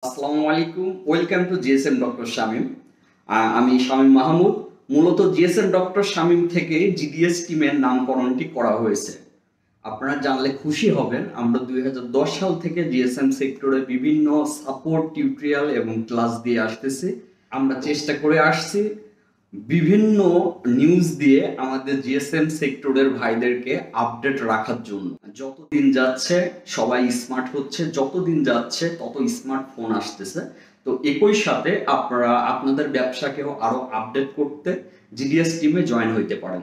আসসালামু আলাইকুম। Welcome to GSM doctor Shamim. আমি শামিম মাহমুদ। মূলত জিএসএম ডক্টর শামিম থেকে জিডিএস টিমের নামকরণটি করা হয়েছে। আপনারা জানলে খুশি হবেন, আমরা 2010 সাল থেকে জিএসএম সেক্টরে বিভিন্ন সাপোর্ট টিউটোরিয়াল এবং ক্লাস দিয়ে আসতেছি। আমরা চেষ্টা করে আসছি বিভিন্ন নিউজ দিয়ে আমাদের জিএসএম সেক্টরের ভাইদেরকে আপডেট রাখার জন্য। যতদিন যাচ্ছে সবাই স্মার্ট হচ্ছে, যতদিন যাচ্ছে তত স্মার্টফোন আসতেছে। তো একই সাথে আপনারা আপনাদের ব্যবসাকেও আরো আপডেট করতে জিডিএস টিমে জয়েন হইতে পারেন।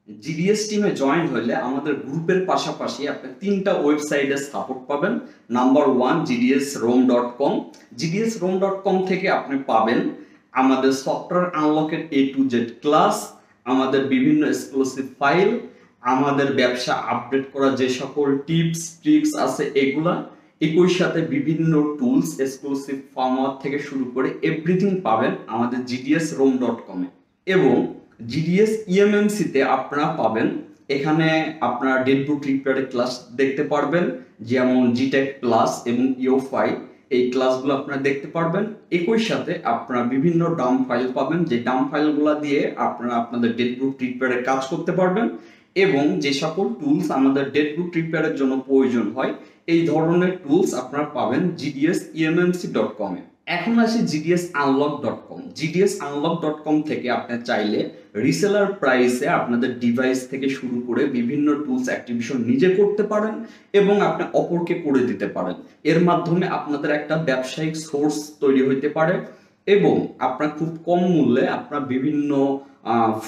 জিডিএস টিমে জয়েন হলে আমাদের গ্রুপের পাশাপাশি আপনি 3টা ওয়েবসাইটে সাপোর্ট পাবেন। Number 1 gdsrom.com। gdsrom.com থেকে আপনি পাবেন আমাদের সফটওয়্যার আনলকের A to Z ক্লাস, আমাদের বিভিন্ন এক্সক্লুসিভ ফাইল, আমাদের ব্যবসা আপডেট করা যে সকল টিপস ট্রিক্স আছে এগুলা, একই সাথে বিভিন্ন টুলস এক্সক্লুসিভ ফার্মওয়্যার থেকে শুরু করে এভরিথিং পাবেন আমাদের gdsrom.com এ। এবং জিডিএস ইএমএমসি তে আপনারা পাবেন, এখানে আপনারা ডেটবুক রিপেয়ারের ক্লাস দেখতে পারবেন, যেমন জিটেক প্লাস এবং ইও5 এই ক্লাসগুলো আপনারা দেখতে পারবেন। একই সাথে আপনারা বিভিন্ন ডাম্প ফাইল পাবেন, যে ডাম্প ফাইলগুলো দিয়ে আপনারা আপনাদের ডেটবুক রিপেয়ারের কাজ করতে পারবেন। এবং যে সকল টুলস আমাদের ডেটবুক রিপেয়ারের জন্য প্রয়োজন হয় এই ধরনের টুলস আপনারা পাবেন gdsemmc.com এ। এখন আসি gdsunlock.com। gdsunlock.com থেকে আপনি চাইলে রিসেলার প্রাইসে আপনাদের ডিভাইস থেকে শুরু করে বিভিন্ন টুলস অ্যাক্টিভেশন নিজে করতে পারেন এবং আপনি অপরকে করে দিতে পারেন। এর মাধ্যমে আপনাদের একটা ব্যবসায়িক সোর্স তৈরি হইতে পারে এবং আপনার খুব কম মূল্যে আপনার বিভিন্ন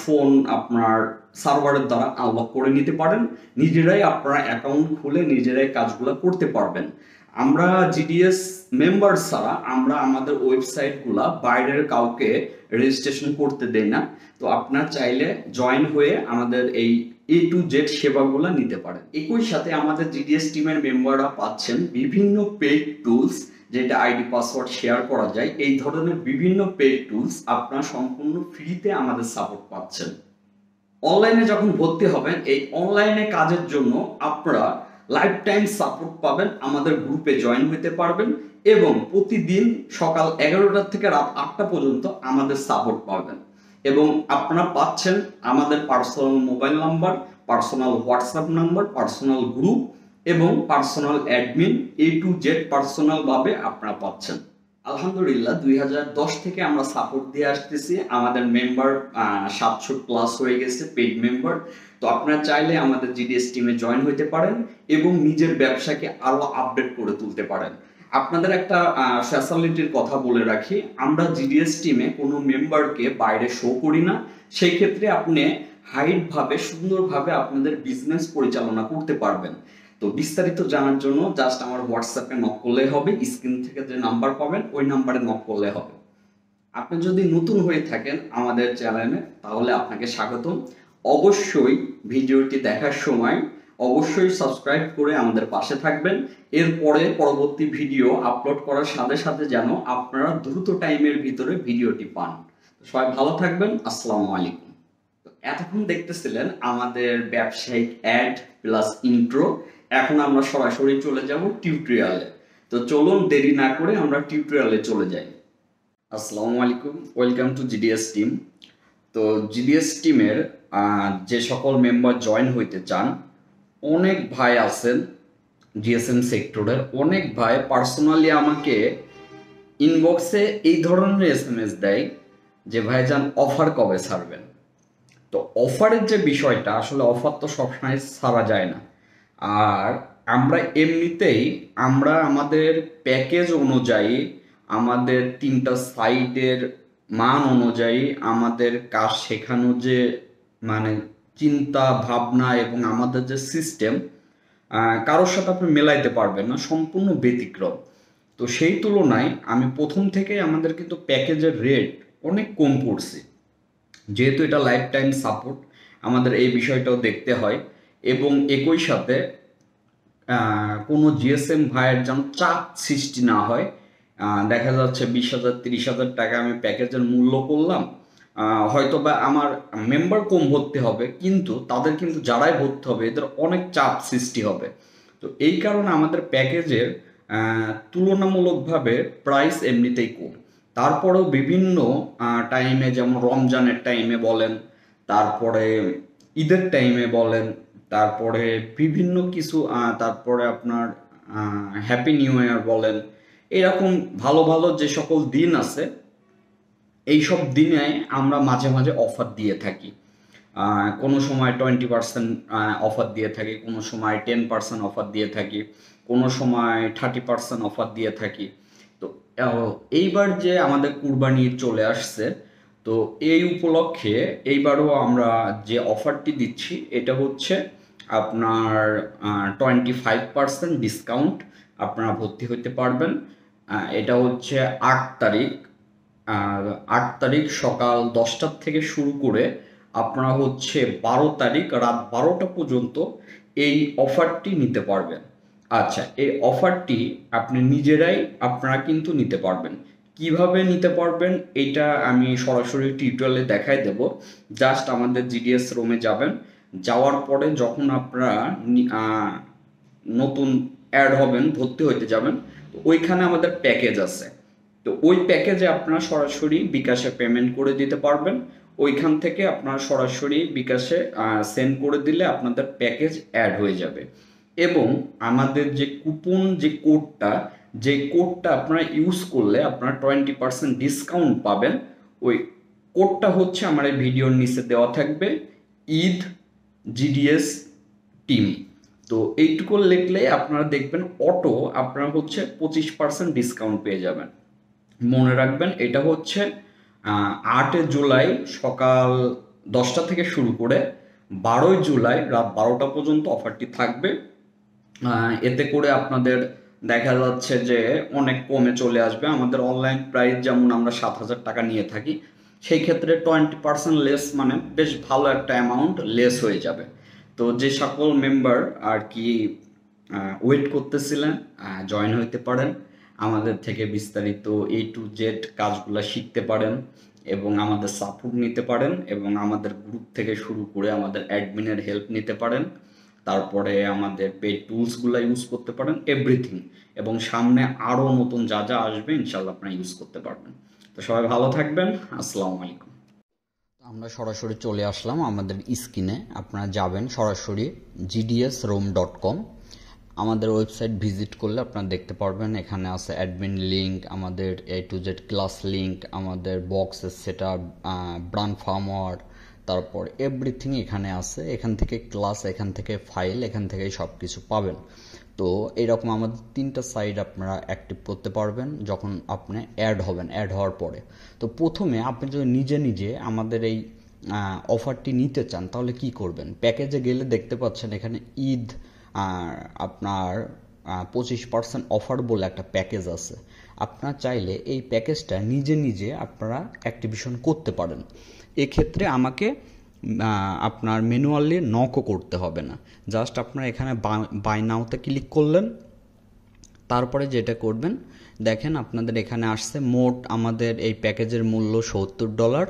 ফোন আপনার সার্ভারের দ্বারা আনলক করে নিতে পারেন। নিজেরাই আপনারা অ্যাকাউন্ট খুলে নিজেরাই কাজগুলো করতে পারবেন। আমরা জিডিএস মেম্বার ছাড়া আমরা আমাদের ওয়েবসাইটগুলা বাইরের কাউকে রেজিস্ট্রেশন করতে দেই না। তো আপনারা চাইলে জয়েন হয়ে আমাদের এই A to Z সেবাগুলো নিতে পারেন। একই সাথে আমাদের জিডিএস টিমের মেম্বাররা পাচ্ছেন বিভিন্ন পেইড টুলস, যেটা আইডি পাসওয়ার্ড শেয়ার করা যায়। এই ধরনের বিভিন্ন পেইড টুলস আপনারা সম্পূর্ণ ফ্রিতে আমাদের সাপোর্ট পাচ্ছেন। অনলাইনে যখন ভর্তি হবেন এই অনলাইনে কাজের জন্য আপনারা লাইফ টাইম সাপোর্ট পাবেন, আমাদের গ্রুপে জয়েন হতে পারবেন এবং প্রতিদিন সকাল 11টা থেকে রাত 8টা পর্যন্ত আমাদের সাপোর্ট পাবেন। এবং আপনারা পাচ্ছেন আমাদের personal mobile number, personal WhatsApp number, personal group এবং personal admin A to Z personal ভাবে আপনারা পাচ্ছেন। আলহামদুলিল্লাহ 2010 থেকে আমরা সাপোর্ট দিয়ে আসতেছি। আমাদের মেম্বার 700 প্লাস হয়ে গেছে পেইড মেম্বার। তো আপনারা চাইলে আমাদের জিডিএস টিমে জয়েন হতে পারেন এবং নিজের ব্যবসাকে আরো আপডেট করে তুলতে পারেন। আপনাদের একটা ফ্যাসিলিটির কথা বলে রাখি, আমরা জিডিএস টিমে কোনো মেম্বারকে বাইরে শো করি না। সেই ক্ষেত্রে আপনি হাইড ভাবে সুন্দরভাবে আপনাদের বিজনেস পরিচালনা করতে পারবেন। তো বিস্তারিত জানার জন্য জাস্ট আমার হোয়াটসঅ্যাপে নক করলে হবে, স্ক্রিন থেকে যে নাম্বার পাবেন ওই নাম্বারে নক করলে হবে। আপনি যদি নতুন হয়ে থাকেন আমাদের চ্যানেলে তাহলে আপনাকে স্বাগতম। অবশ্যই ভিডিওটি দেখার সময় অবশ্যই সাবস্ক্রাইব করে আমাদের পাশে থাকবেন। এরপরে পরবর্তী ভিডিও আপলোড করার সাথে সাথে যেন আপনারা দ্রুত টাইমের ভিতরে ভিডিওটি পান। সবাই ভালো থাকবেন। আসসালামু আলাইকুম। এতক্ষণ দেখতেছিলেন আমাদের ব্যবসায়িক অ্যাড প্লাস ইন্ট্রো। এখন আমরা সরাসরি চলে যাব টিউটোরিয়ালে। তো চলুন দেরি না করে আমরা টিউটোরিয়ালে চলে যাই। আসসালামু আলাইকুম, ওয়েলকাম টু জিডিএস টিম। তো জিডিএস টিমের যে সকল মেম্বার জয়েন হইতে চান, অনেক ভাই আছেন জিএসএম সেক্টরের, অনেক ভাই পার্সোনালি আমাকে ইনবক্সে এই ধরনের এসএমএস দেয় যে ভাইজান অফার কবে ছাড়বেন। তো অফারের যে বিষয়টা, আসলে অফার তো সবসময় ছাড়া যায় না। আর আমরা এমনিতেই আমরা আমাদের প্যাকেজ অনুযায়ী, আমাদের 3টা সাইটের মান অনুযায়ী, আমাদের কাজ শেখানো যে মানে চিন্তা ভাবনা এবং আমাদের যে সিস্টেম, কারোর সাথে আপনি মেলাইতে পারবেন না, সম্পূর্ণ ব্যতিক্রম। তো সেই তুলনায় আমি প্রথম থেকেই আমাদের কিন্তু প্যাকেজের রেট অনেক কম পড়ছে। যেহেতু এটা লাইফ টাইম সাপোর্ট, আমাদের এই বিষয়টাও দেখতে হয়। এবং একই সাথে কোনো জিএসএম ভাইয়ের যেন চাপ সৃষ্টি না হয়। দেখা যাচ্ছে 20,000 30,000 টাকা আমি প্যাকেজের মূল্য করলাম, হয়তো বা আমার মেম্বার কম ভর্তি হবে, কিন্তু তাদের কিন্তু যারাই ভর্তি হবে এদের অনেক চাপ সৃষ্টি হবে। তো এই কারণে আমাদের প্যাকেজের তুলনামূলকভাবে প্রাইস এমনিতেই কম। তারপরেও বিভিন্ন টাইমে, যেমন রমজানের টাইমে বলেন, তারপরে ঈদের টাইমে বলেন, তারপরে বিভিন্ন কিছু, তারপরে আপনার হ্যাপি নিউ ইয়ার বলেন, এরকম ভালো ভালো যে সকল দিন আছে, এই সব দিনে আমরা মাঝে মাঝে অফার দিয়ে থাকি। কোনো সময় 20% অফার দিয়ে থাকি, কোনো সময় 10% অফার দিয়ে থাকি, কোনো সময় 30% অফার দিয়ে থাকি। তো এইবার যে আমাদের কুরবানি চলে আসছে, তো এই উপলক্ষে এইবারও আমরা যে অফারটি দিচ্ছি এটা হচ্ছে আপনার 25% ডিসকাউন্ট, আপনারা ভর্তি হতে পারবেন। এটা হচ্ছে 8 তারিখ, 8 তারিখ সকাল 10টার থেকে শুরু করে আপনারা হচ্ছে 12 তারিখ রাত 12টা পর্যন্ত এই অফারটি নিতে পারবেন। আচ্ছা, এই অফারটি আপনি নিজেরাই আপনারা কিন্তু নিতে পারবেন। কিভাবে নিতে পারবেন এটা আমি সরাসরি টিউটোরিয়ালে দেখাই দেব। জাস্ট আমাদের জিডিএস রুমে যাবেন, যাওয়ার পরে যখন আপনারা নতুন অ্যাড হবেন, ভর্তি হইতে যাবেন, তো ওইখানে আমাদের প্যাকেজ আছে। তো ওই প্যাকেজে আপনারা সরাসরি বিকাশে পেমেন্ট করে দিতে পারবেন। ওইখান থেকে আপনারা সরাসরি বিকাশে সেন্ড করে দিলে আপনাদের প্যাকেজ অ্যাড হয়ে যাবে। এবং আমাদের যে কুপন যে কোডটা আপনারা ইউজ করলে আপনারা 20% ডিসকাউন্ট পাবেন। ওই কোডটা হচ্ছে আমার এই ভিডিওর নিচে দেওয়া থাকবে, ঈদ GDS টিম। তো এইটুকু লিখলে আপনারা দেখবেন অটো আপনারা হচ্ছে 25% ডিসকাউন্ট পেয়ে যাবেন। মনে রাখবেন এটা হচ্ছে 8 জুলাই সকাল 10টা থেকে শুরু করে 12 জুলাই রাত 12টা পর্যন্ত অফারটি থাকবে। এতে করে আপনাদের দেখা যাচ্ছে যে অনেক কমে চলে আসবে। আমাদের অনলাইন প্রাইস যেমন আমরা 7,000 টাকা নিয়ে থাকি, সেই ক্ষেত্রে 20% লেস মানে বেশ ভালো একটা অ্যামাউন্ট লেস হয়ে যাবে। তো যে সকল মেম্বার আর কি ওয়েট করতেছিলেন, জয়েন হইতে পারেন, আমাদের থেকে বিস্তারিত A to Z কাজগুলো শিখতে পারেন এবং আমাদের সাপোর্ট নিতে পারেন, এবং আমাদের গ্রুপ থেকে শুরু করে আমাদের অ্যাডমিনের হেল্প নিতে পারেন, তারপরে আমাদের পেড টুলসগুলো ইউজ করতে পারেন, এভরিথিং। এবং সামনে আরও নতুন যা যা আসবে ইনশাল্লাহ আপনারা ইউজ করতে পারবেন। তো সবাই ভালো থাকবেন, আসসালামু আলাইকুম। আমরা সরাসরি চলে আসলাম আমাদের স্ক্রিনে। আপনারা যাবেন সরাসরি gdsroom.com, আমাদের ওয়েবসাইট ভিজিট করলে আপনারা দেখতে পারবেন এখানে আছে অ্যাডমিন লিঙ্ক, আমাদের A to Z class link, আমাদের বক্সের সেটআপ, ব্রান্ড ফার্মওয়ার, তারপর এভরিথিং এখানে আছে। এখান থেকে ক্লাস, এখান থেকে ফাইল, এখান থেকে সব কিছু পাবেন। তো এরকম আমাদের 3টা সাইট আপনারা অ্যাক্টিভ করতে পারবেন যখন আপনি অ্যাড হবেন। অ্যাড হওয়ার পরে তো প্রথমে আপনি যদি নিজে নিজে আমাদের এই অফারটি নিতে চান তাহলে কি করবেন? প্যাকেজে গেলে দেখতে পাচ্ছেন এখানে ঈদ আপনার 25% অফার বলে একটা প্যাকেজ আছে। আপনারা চাইলে এই প্যাকেজটা নিজে নিজে আপনারা অ্যাক্টিভেশন করতে পারেন। এক্ষেত্রে আমাকে আপনার ম্যানুয়ালি নকও করতে হবে না, জাস্ট আপনারা এখানে বাই নাওতে ক্লিক করলেন। তারপরে যেটা করবেন দেখেন আপনাদের এখানে আসছে মোট আমাদের এই প্যাকেজের মূল্য $70।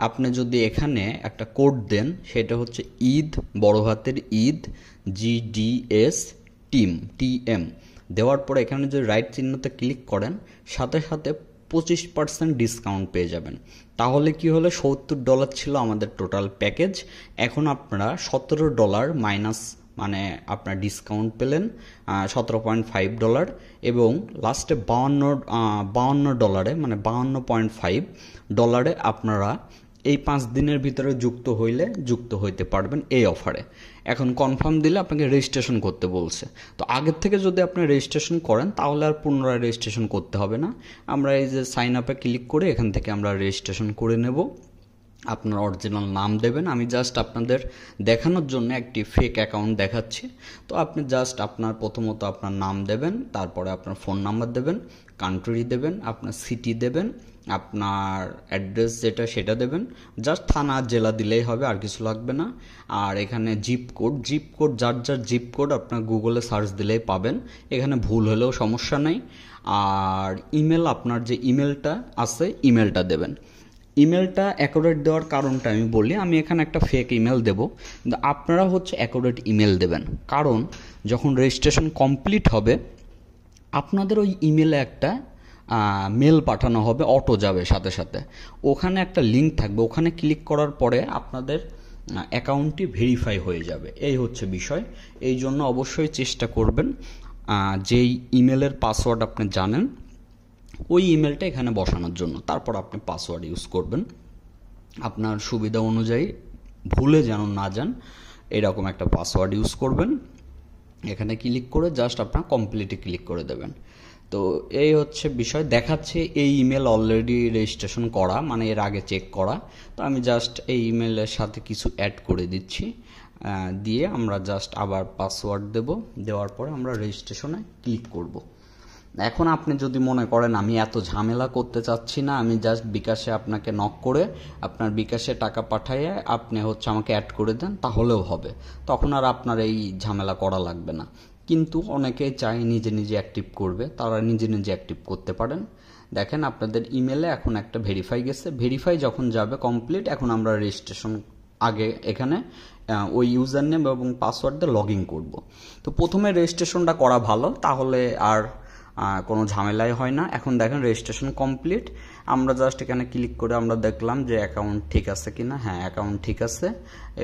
আপনি যদি এখানে একটা কোড দেন সেটা হচ্ছে ঈদ, বড় হাতের ঈদ GDS TM দেওয়ার পরে এখানে যদি রাইট চিহ্নতে ক্লিক করেন সাথে সাথে 25% ডিসকাউন্ট পেয়ে যাবেন। তাহলে কি হলো, $70 ছিল আমাদের টোটাল প্যাকেজ, এখন আপনারা $17 মাইনাস মানে আপনার ডিসকাউন্ট পেলেন $17.5 এবং লাস্টে $52 মানে $52.5 আপনারা এই 5 দিনের ভিতরে যুক্ত হইতে পারবেন এই অফারে। এখন কনফার্ম দিলে আপনাকে রেজিস্ট্রেশন করতে বলছে। তো আগের থেকে যদি আপনি রেজিস্ট্রেশন করেন তাহলে আর পুনরায় রেজিস্ট্রেশন করতে হবে না। আমরা এই যে সাইন আপে ক্লিক করে এখান থেকে আমরা রেজিস্ট্রেশন করে নেব। আপনার অরিজিনাল নাম দেবেন। আমি জাস্ট আপনাদের দেখানোর জন্য একটি ফেক অ্যাকাউন্ট দেখাচ্ছি। তো আপনি জাস্ট আপনার প্রথমত আপনার নাম দেবেন, তারপরে আপনার ফোন নাম্বার দেবেন, কান্ট্রি দেবেন, আপনার সিটি দেবেন, আপনার অ্যাড্রেস যেটা সেটা দেবেন, জাস্ট থানা জেলা দিলেই হবে, আর কিছু লাগবে না। আর এখানে জিপ কোড যার জিপ কোড আপনার গুগলে সার্চ দিলেই পাবেন, এখানে ভুল হলেও সমস্যা নেই। আর ইমেল, আপনার যে ইমেলটা আছে ইমেলটা দেবেন। ইমেলটা অ্যাকুরেট দেওয়ার কারণটা আমি বলি, আমি এখানে একটা ফেক ইমেল দেব, কিন্তু আপনারা হচ্ছে অ্যাকুরেট ইমেল দেবেন, কারণ যখন রেজিস্ট্রেশন কমপ্লিট হবে আপনাদের ওই ইমেলে একটা মেল পাঠানো হবে, অটো যাবে সাথে সাথে, ওখানে একটা লিঙ্ক থাকবে, ওখানে ক্লিক করার পরে আপনাদের অ্যাকাউন্টটি ভেরিফাই হয়ে যাবে। এই হচ্ছে বিষয়। এই জন্য অবশ্যই চেষ্টা করবেন যেই ইমেলের পাসওয়ার্ড আপনি জানেন ওই ইমেলটা এখানে বসানোর জন্য, তারপর আপনি পাসওয়ার্ড ইউজ করবেন আপনার সুবিধা অনুযায়ী, ভুলে যেন না যান এরকম একটা পাসওয়ার্ড ইউজ করবেন। এখানে ক্লিক করে জাস্ট আপনার কমপ্লিটে ক্লিক করে দেবেন। তো এই হচ্ছে বিষয়। দেখাচ্ছে এই ইমেল অলরেডি রেজিস্ট্রেশন করা, মানে এর আগে চেক করা। তো আমি জাস্ট এই ইমেলের সাথে কিছু অ্যাড করে দিচ্ছি, দিয়ে আমরা জাস্ট আবার পাসওয়ার্ড দেওয়ার পরে আমরা রেজিস্ট্রেশনে ক্লিক করব। এখন আপনি যদি মনে করেন আমি এত ঝামেলা করতে চাচ্ছি না, আমি জাস্ট বিকাশে আপনাকে নক করে আপনার বিকাশে টাকা পাঠাইয়ে আপনি আমাকে অ্যাড করে দেন, তাহলেও হবে। তখন আর আপনার এই ঝামেলা করা লাগবে না। কিন্তু অনেকেই চায় নিজে নিজে অ্যাক্টিভ করবে, তারা নিজে নিজে অ্যাক্টিভ করতে পারেন। দেখেন আপনাদের ইমেলে এখন একটা ভেরিফাই গেছে, ভেরিফাই যখন যাবে কমপ্লিট, এখন আমরা রেজিস্ট্রেশন আগে এখানে ওই ইউজার নেম এবং পাসওয়ার্ড দিয়ে লগ ইন করবো। তো প্রথমে রেজিস্ট্রেশনটা করা ভালো, তাহলে আর কোনো ঝামেলাই হয় না। এখন দেখেন রেজিস্ট্রেশন কমপ্লিট, আমরা জাস্ট এখানে ক্লিক করে আমরা দেখলাম যে অ্যাকাউন্ট ঠিক আছে কিনা। হ্যাঁ, অ্যাকাউন্ট ঠিক আছে।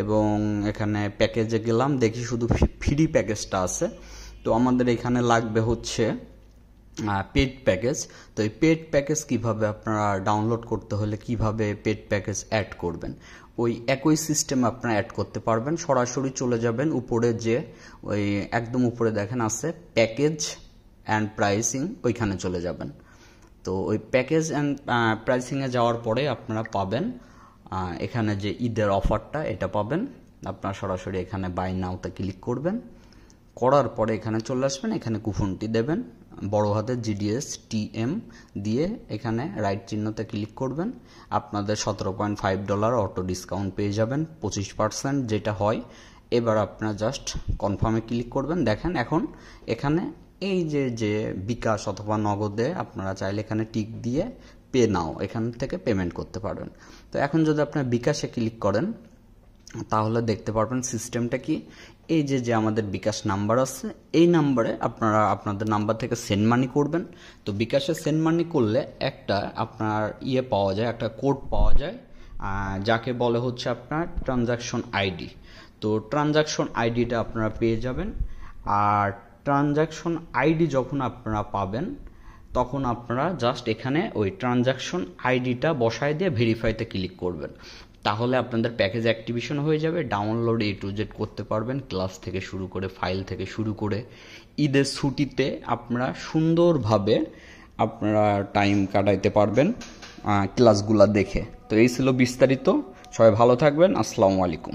এবং এখানে প্যাকেজে গেলাম, দেখি শুধু ফ্রি প্যাকেজটা আছে। তো আমাদের এখানে লাগবে পেড প্যাকেজ। তো এই পেড প্যাকেজ কিভাবে আপনারা ডাউনলোড করতে হলে কিভাবে পেড প্যাকেজ অ্যাড করবেন, ওই একই সিস্টেম আপনারা অ্যাড করতে পারবেন। সরাসরি চলে যাবেন উপরে, যে ওই একদম উপরে দেখেন আছে প্যাকেজ অ্যান্ড প্রাইসিং, ওইখানে চলে যাবেন। তো ওই প্যাকেজ অ্যান্ড প্রাইসিংয়ে যাওয়ার পরে আপনারা পাবেন এখানে যে ঈদের অফারটা, এটা পাবেন। আপনারা সরাসরি এখানে বাই নাওতে ক্লিক করবেন, করার পরে এখানে চলে আসবেন, এখানে কুপনটি দেবেন বড় হাতে GDS TM দিয়ে, এখানে রাইট চিহ্নতে ক্লিক করবেন। আপনাদের $17.5 অটো ডিসকাউন্ট পেয়ে যাবেন, 25% যেটা হয়। এবার আপনারা জাস্ট কনফার্মে ক্লিক করবেন। দেখেন এখন এখানে এই যে বিকাশ অথবা নগদে আপনারা চাইলে এখানে টিক দিয়ে পে নাও, এখান থেকে পেমেন্ট করতে পারবেন। তো এখন যদি আপনার বিকাশে ক্লিক করেন তাহলে দেখতে পারবেন সিস্টেমটা কি। এই যে আমাদের বিকাশ নাম্বার আছে, এই নাম্বারে আপনারা আপনাদের নাম্বার থেকে সেন্ড মানি করবেন। তো বিকাশে সেন্ড মানি করলে একটা আপনার পাওয়া যায়, একটা কোড পাওয়া যায়, যাকে বলে আপনার ট্রানজাকশন আইডি। তো ট্রানজাকশন আইডিটা আপনারা পেয়ে যাবেন। আর ট্রানজাকশন আইডি যখন আপনারা পাবেন তখন আপনারা জাস্ট এখানে ওই ট্রানজাকশন আইডিটা বসায় দিয়ে ভেরিফাইতে ক্লিক করবেন। তাহলে আপনাদের প্যাকেজ অ্যাক্টিভেশন হয়ে যাবে, ডাউনলোড A to Z করতে পারবেন, ক্লাস থেকে শুরু করে ফাইল থেকে শুরু করে। ঈদের ছুটিতে আপনারা সুন্দরভাবে আপনারা টাইম কাটাইতে পারবেন ক্লাসগুলো দেখে। তো এই ছিল বিস্তারিত। সবাই ভালো থাকবেন। আসসালামু আলাইকুম।